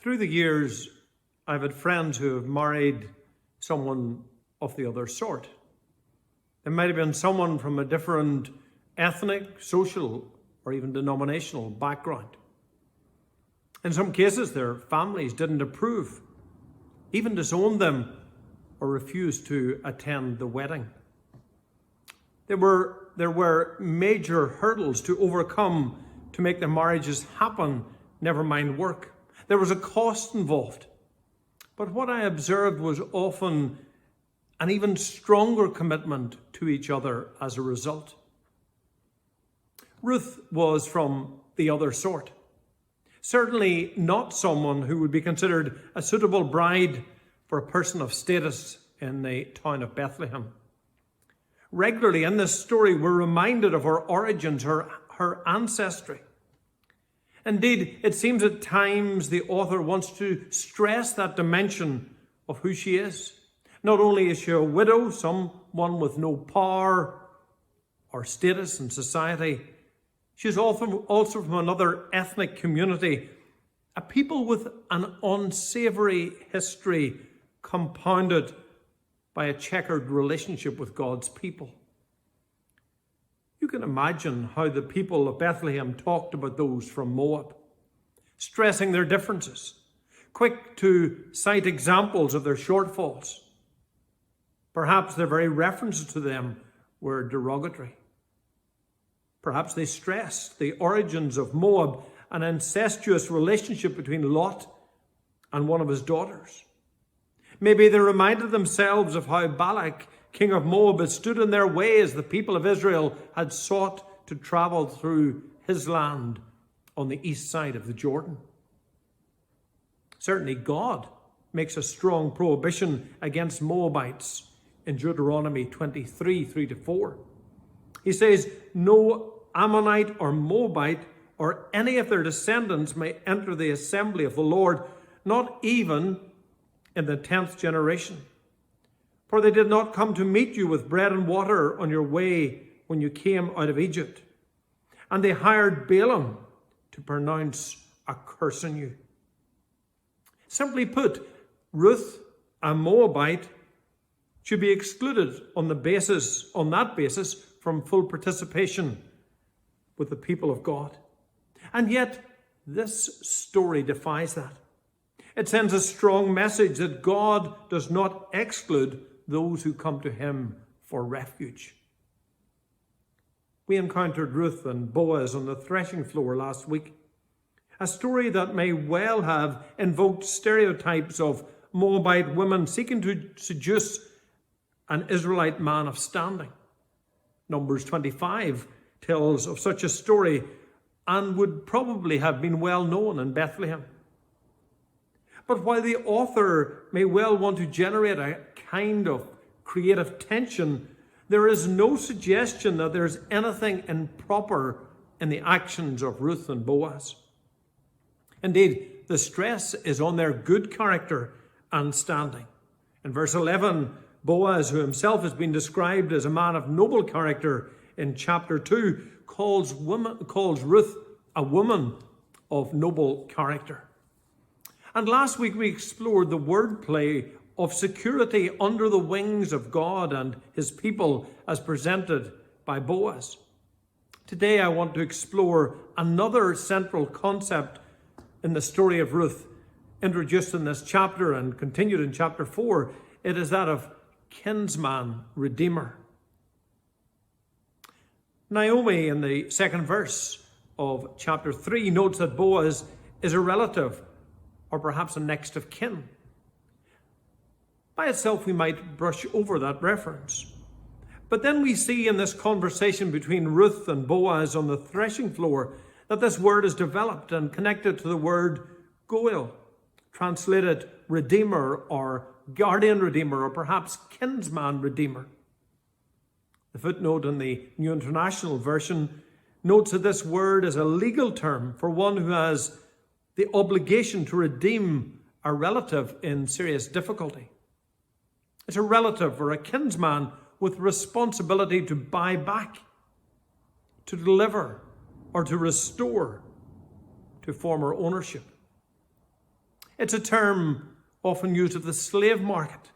Through the years, I've had friends who have married someone of the other sort. It might have been someone from a different ethnic, social, or even denominational background. In some cases, their families didn't approve, even disowned them, or refused to attend the wedding. There were major hurdles to overcome to make the marriages happen, never mind work. There was a cost involved. But what I observed was often an even stronger commitment to each other as a result. Ruth was from the other sort. Certainly not someone who would be considered a suitable bride for a person of status in the town of Bethlehem. Regularly in this story, we're reminded of her origins, her ancestry. Indeed, it seems at times the author wants to stress that dimension of who she is. Not only is she a widow, someone with no power or status in society, she's also from another ethnic community, a people with an unsavory history compounded by a checkered relationship with God's people. You can imagine how the people of Bethlehem talked about those from Moab, stressing their differences, quick to cite examples of their shortfalls. Perhaps their very references to them were derogatory. Perhaps they stressed the origins of Moab, an incestuous relationship between Lot and one of his daughters. Maybe they reminded themselves of how Balak, king of Moab, had stood in their way as the people of Israel had sought to travel through his land on the east side of the Jordan. Certainly God makes a strong prohibition against Moabites in Deuteronomy 23, 3-4. He says, "No Ammonite or Moabite or any of their descendants may enter the assembly of the Lord, not even in the 10th generation. For they did not come to meet you with bread and water on your way when you came out of Egypt. And they hired Balaam to pronounce a curse on you." Simply put, Ruth, a Moabite, should be excluded on that basis from full participation with the people of God. And yet, this story defies that. It sends a strong message that God does not exclude those who come to him for refuge. We encountered Ruth and Boaz on the threshing floor last week, a story that may well have invoked stereotypes of Moabite women seeking to seduce an Israelite man of standing. Numbers 25 tells of such a story and would probably have been well known in Bethlehem. But while the author may well want to generate a kind of creative tension, there is no suggestion that there's anything improper in the actions of Ruth and Boaz. Indeed, the stress is on their good character and standing. In verse 11, Boaz, who himself has been described as a man of noble character in chapter 2, calls Ruth a woman of noble character. And last week we explored the wordplay of security under the wings of God and his people as presented by Boaz. Today I want to explore another central concept in the story of Ruth, introduced in this chapter and continued in chapter 4. It is that of kinsman redeemer. Naomi, in the second verse of chapter 3, notes that Boaz is a relative, or perhaps a next of kin. By itself, we might brush over that reference. But then we see in this conversation between Ruth and Boaz on the threshing floor that this word is developed and connected to the word goel, translated redeemer or guardian redeemer, or perhaps kinsman redeemer. The footnote in the New International Version notes that this word is a legal term for one who has the obligation to redeem a relative in serious difficulty. It's a relative or a kinsman with responsibility to buy back, to deliver, or to restore to former ownership. It's a term often used of the slave market,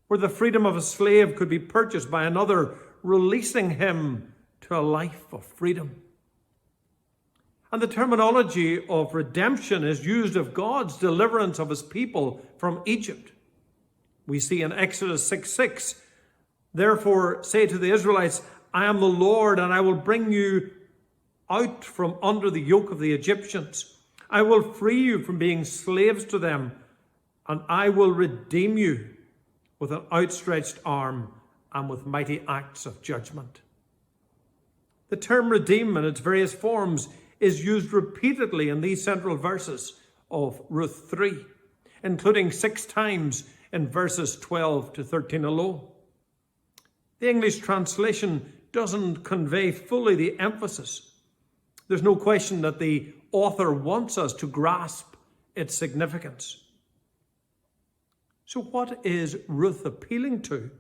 where the freedom of a slave could be purchased by another, releasing him to a life of freedom. And the terminology of redemption is used of God's deliverance of his people from Egypt. We see in Exodus 6:6, therefore say to the Israelites, I am the Lord, and I will bring you out from under the yoke of the Egyptians. I will free you from being slaves to them, and I will redeem you with an outstretched arm and with mighty acts of judgment. The term redeem in its various forms is used repeatedly in these central verses of Ruth 3, including 6 times in verses 12 to 13 alone. The English translation doesn't convey fully the emphasis. There's no question that the author wants us to grasp its significance. So what is Ruth appealing to?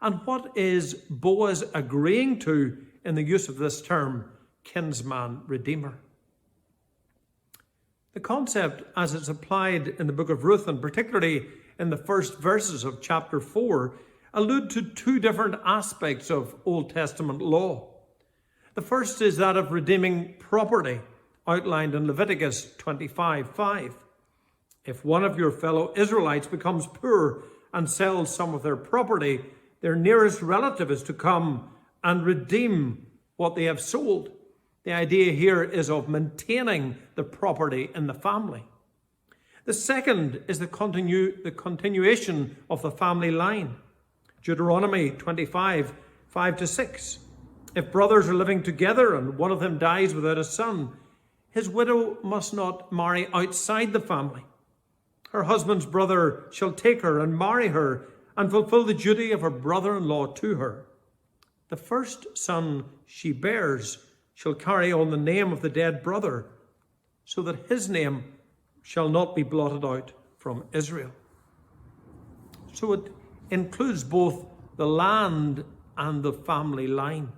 And what is Boaz agreeing to in the use of this term, kinsman redeemer? The concept as it's applied in the book of Ruth, and particularly in the first verses of chapter 4, allude to 2 different aspects of Old Testament law. The first is that of redeeming property, outlined in Leviticus 25:5. If one of your fellow Israelites becomes poor and sells some of their property, their nearest relative is to come and redeem what they have sold. The idea here is of maintaining the property in the family. The second is the continuation of the family line. Deuteronomy 25:5-6. If brothers are living together and one of them dies without a son, his widow must not marry outside the family. Her husband's brother shall take her and marry her and fulfill the duty of her brother-in-law to her. The first son she bears shall carry on the name of the dead brother, so that his name shall not be blotted out from Israel. So it includes both the land and the family line.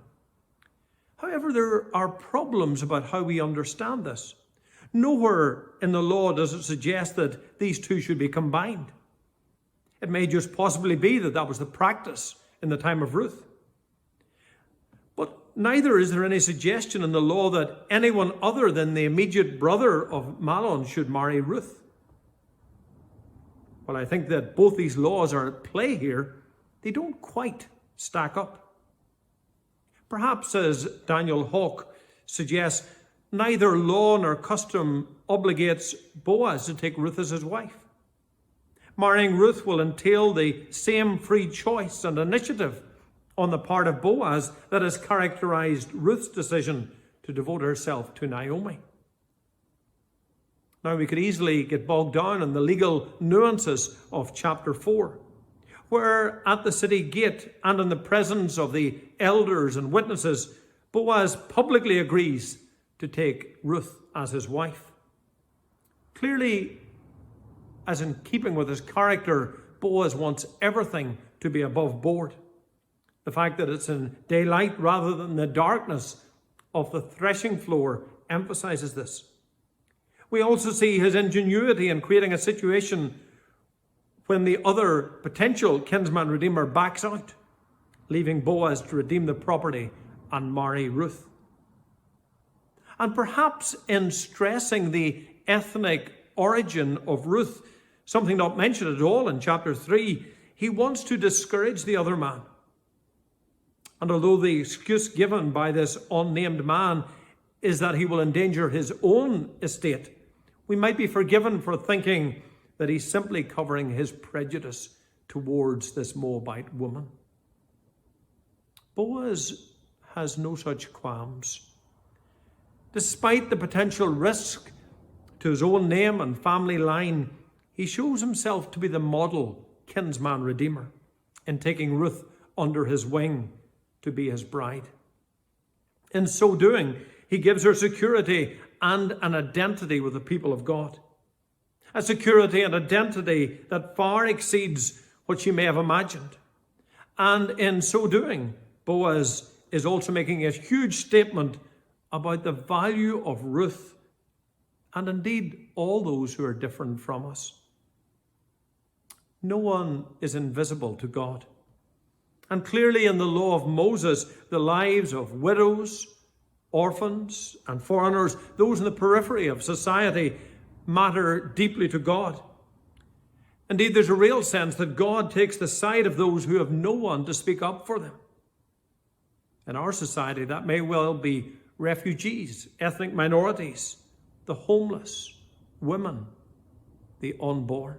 However, there are problems about how we understand this. Nowhere in the law does it suggest that these two should be combined. It may just possibly be that that was the practice in the time of Ruth. But neither is there any suggestion in the law that anyone other than the immediate brother of Mahlon should marry Ruth. Well, I think that both these laws are at play here. They don't quite stack up. Perhaps, as Daniel Hawke suggests, neither law nor custom obligates Boaz to take Ruth as his wife. Marrying Ruth will entail the same free choice and initiative on the part of Boaz that has characterized Ruth's decision to devote herself to Naomi. Now, we could easily get bogged down in the legal nuances of chapter 4, where at the city gate and in the presence of the elders and witnesses, Boaz publicly agrees to take Ruth as his wife. Clearly, as in keeping with his character, Boaz wants everything to be above board. The fact that it's in daylight rather than the darkness of the threshing floor emphasizes this. We also see his ingenuity in creating a situation when the other potential kinsman redeemer backs out, leaving Boaz to redeem the property and marry Ruth. And perhaps in stressing the ethnic origin of Ruth, something not mentioned at all in chapter 3, he wants to discourage the other man. And although the excuse given by this unnamed man is that he will endanger his own estate, we might be forgiven for thinking that he's simply covering his prejudice towards this Moabite woman. Boaz has no such qualms. Despite the potential risk to his own name and family line, he shows himself to be the model kinsman redeemer in taking Ruth under his wing to be his bride. In so doing, he gives her security and an identity with the people of God. A security and identity that far exceeds what she may have imagined. And in so doing, Boaz is also making a huge statement about the value of Ruth and indeed all those who are different from us. No one is invisible to God. And clearly in the law of Moses, the lives of widows, orphans, and foreigners, those in the periphery of society, matter deeply to God. Indeed, there's a real sense that God takes the side of those who have no one to speak up for them. In our society, that may well be refugees, ethnic minorities, the homeless, women, the unborn.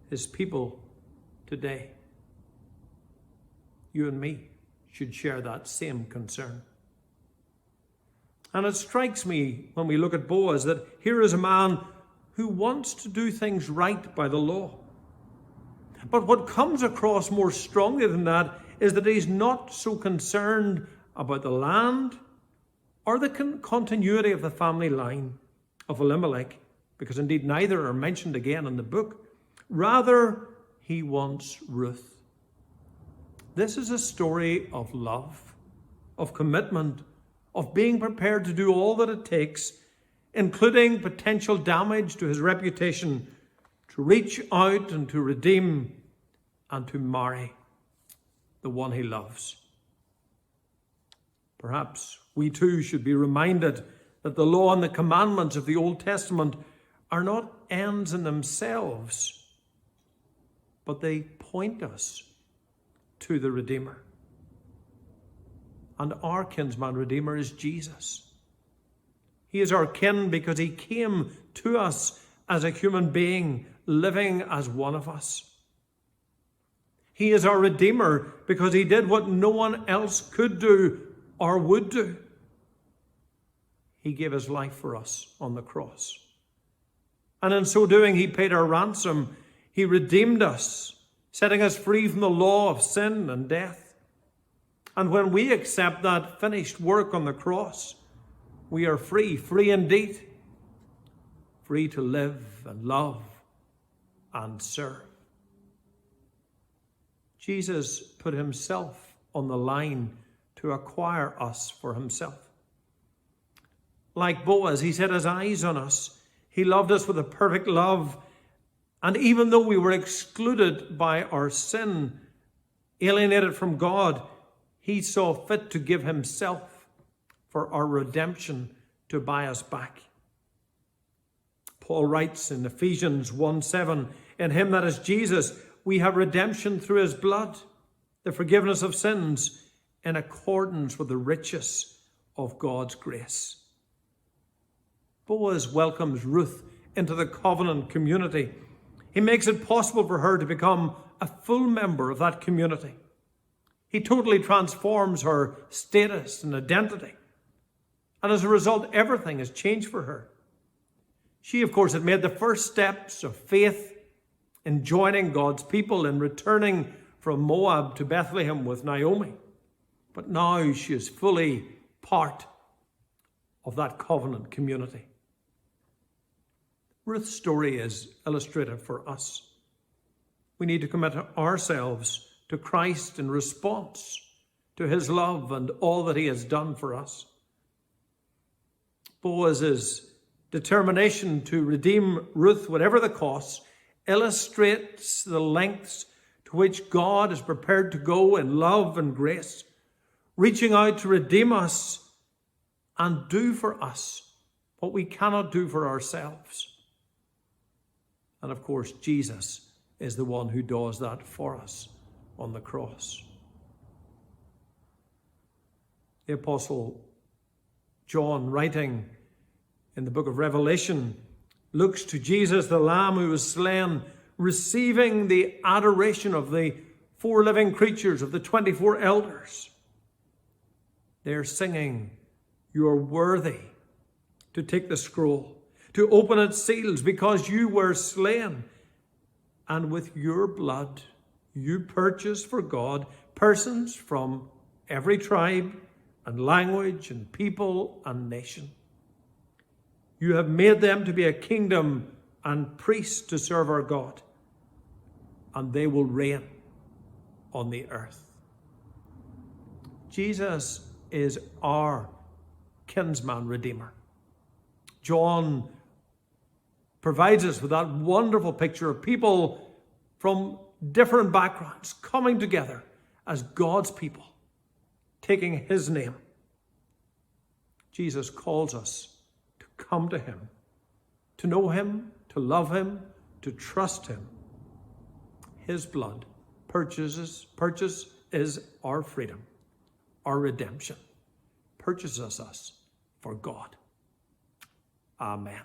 His people today, you and me, should share that same concern. And it strikes me when we look at Boaz that here is a man who wants to do things right by the law. But what comes across more strongly than that is that he's not so concerned about the land or the continuity of the family line of Elimelech, because indeed neither are mentioned again in the book. Rather, he wants Ruth. This is a story of love, of commitment, of being prepared to do all that it takes, including potential damage to his reputation, to reach out and to redeem and to marry the one he loves. Perhaps we too should be reminded that the law and the commandments of the Old Testament are not ends in themselves, but they point us to the Redeemer. And our kinsman Redeemer is Jesus. He is our kin because he came to us as a human being, living as one of us. He is our Redeemer because he did what no one else could do or would do. He gave his life for us on the cross. And in so doing, he paid our ransom. He redeemed us, setting us free from the law of sin and death. And when we accept that finished work on the cross, we are free, free indeed, free to live and love and serve. Jesus put himself on the line to acquire us for himself. Like Boaz, he set his eyes on us. He loved us with a perfect love. And even though we were excluded by our sin, alienated from God, he saw fit to give himself for our redemption, to buy us back. Paul writes in Ephesians 1:7, in him, that is Jesus, we have redemption through his blood, the forgiveness of sins, in accordance with the riches of God's grace. Boaz welcomes Ruth into the covenant community. He makes it possible for her to become a full member of that community. He totally transforms her status and identity. And as a result, everything has changed for her. She, of course, had made the first steps of faith in joining God's people, in returning from Moab to Bethlehem with Naomi. But now she is fully part of that covenant community. Ruth's story is illustrative for us. We need to commit ourselves to Christ in response to his love and all that he has done for us. Boaz's determination to redeem Ruth, whatever the cost, illustrates the lengths to which God is prepared to go in love and grace, reaching out to redeem us and do for us what we cannot do for ourselves. And of course, Jesus is the one who does that for us on the cross. The Apostle John, writing in the book of Revelation, looks to Jesus, the Lamb who was slain, receiving the adoration of the 4 living creatures, of the 24 elders. They're singing, you are worthy to take the scroll, to open its seals, because you were slain, and with your blood you purchased for God persons from every tribe and language and people and nation. You have made them to be a kingdom and priests to serve our God, and they will reign on the earth. Jesus is our kinsman redeemer. John provides us with that wonderful picture of people from different backgrounds, coming together as God's people, taking his name. Jesus calls us to come to him, to know him, to love him, to trust him. His blood purchase is our freedom, our redemption, purchases us for God. Amen.